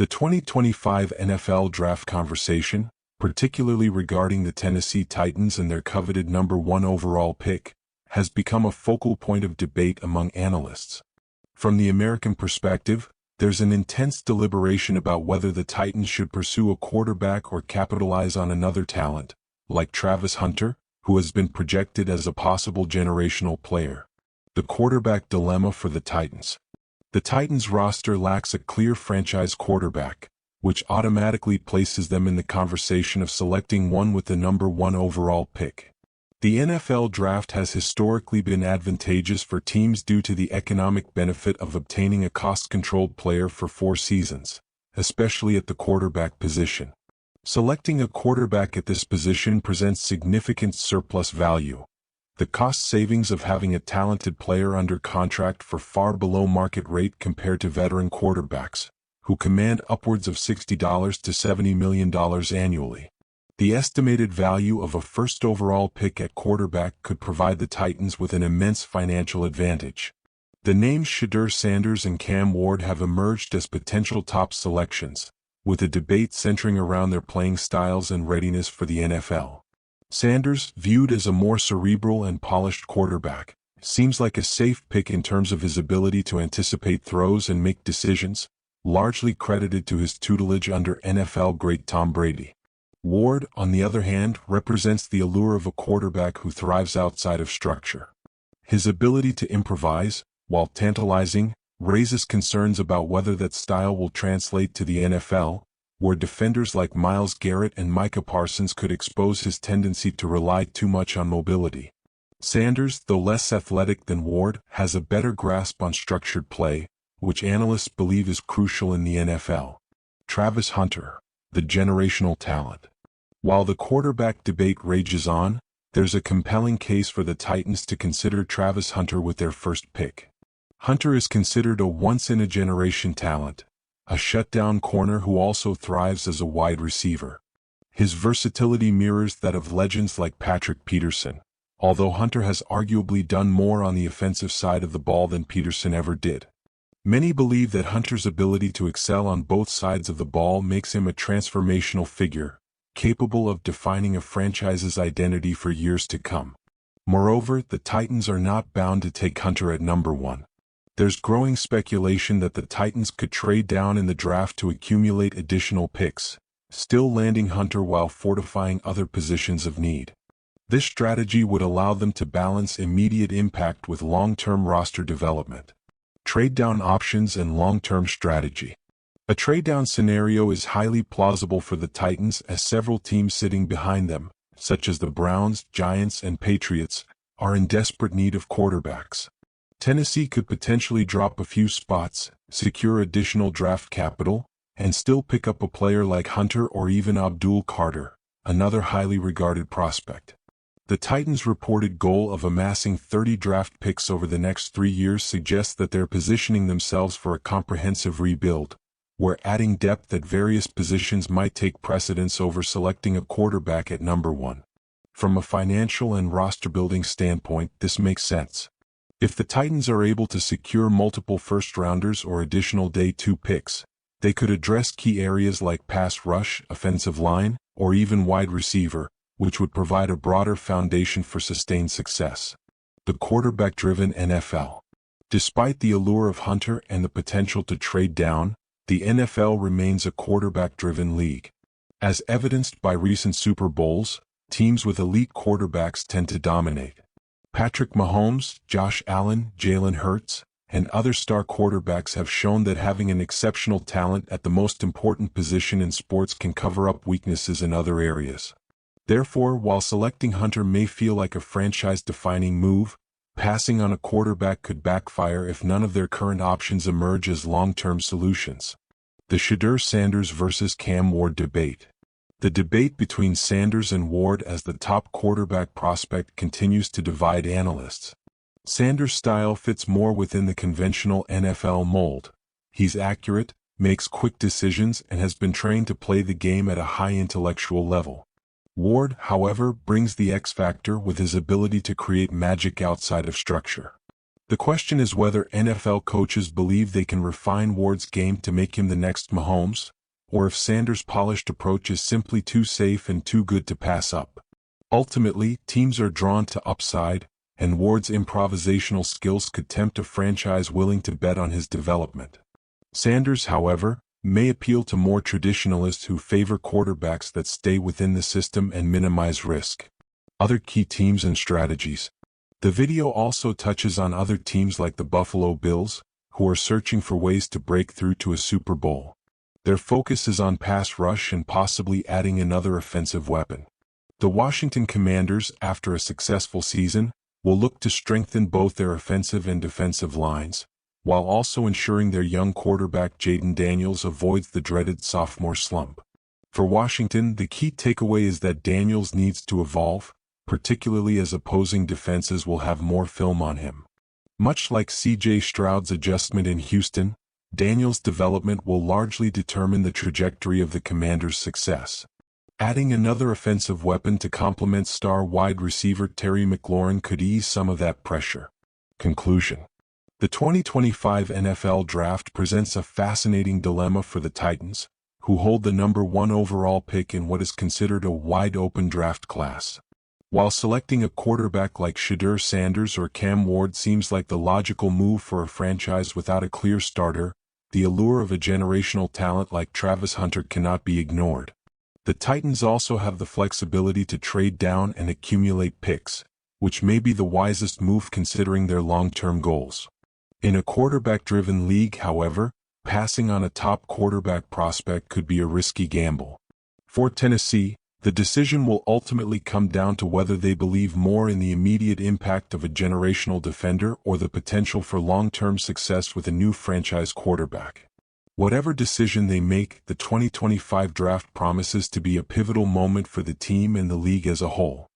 The 2025 NFL Draft conversation, particularly regarding the Tennessee Titans and their coveted number 1 overall pick, has become a focal point of debate among analysts. From the American perspective, there's an intense deliberation about whether the Titans should pursue a quarterback or capitalize on another talent, like Travis Hunter, who has been projected as a possible generational player. The quarterback dilemma for the Titans. The Titans roster lacks a clear franchise quarterback, which automatically places them in the conversation of selecting one with the number 1 overall pick. The NFL draft has historically been advantageous for teams due to the economic benefit of obtaining a cost-controlled player for 4 seasons, especially at the quarterback position. Selecting a quarterback at this position presents significant surplus value. The cost savings of having a talented player under contract for far below market rate compared to veteran quarterbacks, who command upwards of $60 to $70 million annually. The estimated value of a first overall pick at quarterback could provide the Titans with an immense financial advantage. The names Shedeur Sanders and Cam Ward have emerged as potential top selections, with a debate centering around their playing styles and readiness for the NFL. Sanders, viewed as a more cerebral and polished quarterback, seems like a safe pick in terms of his ability to anticipate throws and make decisions, largely credited to his tutelage under NFL great Tom Brady. Ward, on the other hand, represents the allure of a quarterback who thrives outside of structure. His ability to improvise, while tantalizing, raises concerns about whether that style will translate to the NFL, where defenders like Myles Garrett and Micah Parsons could expose his tendency to rely too much on mobility. Sanders, though less athletic than Ward, has a better grasp on structured play, which analysts believe is crucial in the NFL. Travis Hunter, the generational talent. While the quarterback debate rages on, there's a compelling case for the Titans to consider Travis Hunter with their first pick. Hunter is considered a once-in-a-generation talent, a shutdown corner who also thrives as a wide receiver. His versatility mirrors that of legends like Patrick Peterson, although Hunter has arguably done more on the offensive side of the ball than Peterson ever did. Many believe that Hunter's ability to excel on both sides of the ball makes him a transformational figure, capable of defining a franchise's identity for years to come. Moreover, the Titans are not bound to take Hunter at number 1. There's growing speculation that the Titans could trade down in the draft to accumulate additional picks, still landing Hunter while fortifying other positions of need. This strategy would allow them to balance immediate impact with long-term roster development. Trade-down options and long-term strategy. A trade-down scenario is highly plausible for the Titans as several teams sitting behind them, such as the Browns, Giants, and Patriots, are in desperate need of quarterbacks. Tennessee could potentially drop a few spots, secure additional draft capital, and still pick up a player like Hunter or even Abdul Carter, another highly regarded prospect. The Titans' reported goal of amassing 30 draft picks over the next 3 years suggests that they're positioning themselves for a comprehensive rebuild, where adding depth at various positions might take precedence over selecting a quarterback at number 1. From a financial and roster-building standpoint, this makes sense. If the Titans are able to secure multiple first-rounders or additional day 2 picks, they could address key areas like pass rush, offensive line, or even wide receiver, which would provide a broader foundation for sustained success. The quarterback-driven NFL. Despite the allure of Hunter and the potential to trade down, the NFL remains a quarterback-driven league. As evidenced by recent Super Bowls, teams with elite quarterbacks tend to dominate. Patrick Mahomes, Josh Allen, Jalen Hurts, and other star quarterbacks have shown that having an exceptional talent at the most important position in sports can cover up weaknesses in other areas. Therefore, while selecting Hunter may feel like a franchise-defining move, passing on a quarterback could backfire if none of their current options emerge as long-term solutions. The Shedeur Sanders versus Cam Ward debate. The debate between Sanders and Ward as the top quarterback prospect continues to divide analysts. Sanders' style fits more within the conventional NFL mold. He's accurate, makes quick decisions, and has been trained to play the game at a high intellectual level. Ward, however, brings the X factor with his ability to create magic outside of structure. The question is whether NFL coaches believe they can refine Ward's game to make him the next Mahomes, or if Sanders' polished approach is simply too safe and too good to pass up. Ultimately, teams are drawn to upside, and Ward's improvisational skills could tempt a franchise willing to bet on his development. Sanders, however, may appeal to more traditionalists who favor quarterbacks that stay within the system and minimize risk. Other key teams and strategies. The video also touches on other teams like the Buffalo Bills, who are searching for ways to break through to a Super Bowl. Their focus is on pass rush and possibly adding another offensive weapon. The Washington Commanders, after a successful season, will look to strengthen both their offensive and defensive lines, while also ensuring their young quarterback Jaden Daniels avoids the dreaded sophomore slump. For Washington, the key takeaway is that Daniels needs to evolve, particularly as opposing defenses will have more film on him. Much like C.J. Stroud's adjustment in Houston, Daniels' development will largely determine the trajectory of the Commanders' success. Adding another offensive weapon to complement star wide receiver Terry McLaurin could ease some of that pressure. Conclusion. The 2025 NFL Draft presents a fascinating dilemma for the Titans, who hold the number 1 overall pick in what is considered a wide-open draft class. While selecting a quarterback like Shedeur Sanders or Cam Ward seems like the logical move for a franchise without a clear starter, the allure of a generational talent like Travis Hunter cannot be ignored. The Titans also have the flexibility to trade down and accumulate picks, which may be the wisest move considering their long-term goals. In a quarterback-driven league, however, passing on a top quarterback prospect could be a risky gamble. For Tennessee, the decision will ultimately come down to whether they believe more in the immediate impact of a generational defender or the potential for long-term success with a new franchise quarterback. Whatever decision they make, the 2025 draft promises to be a pivotal moment for the team and the league as a whole.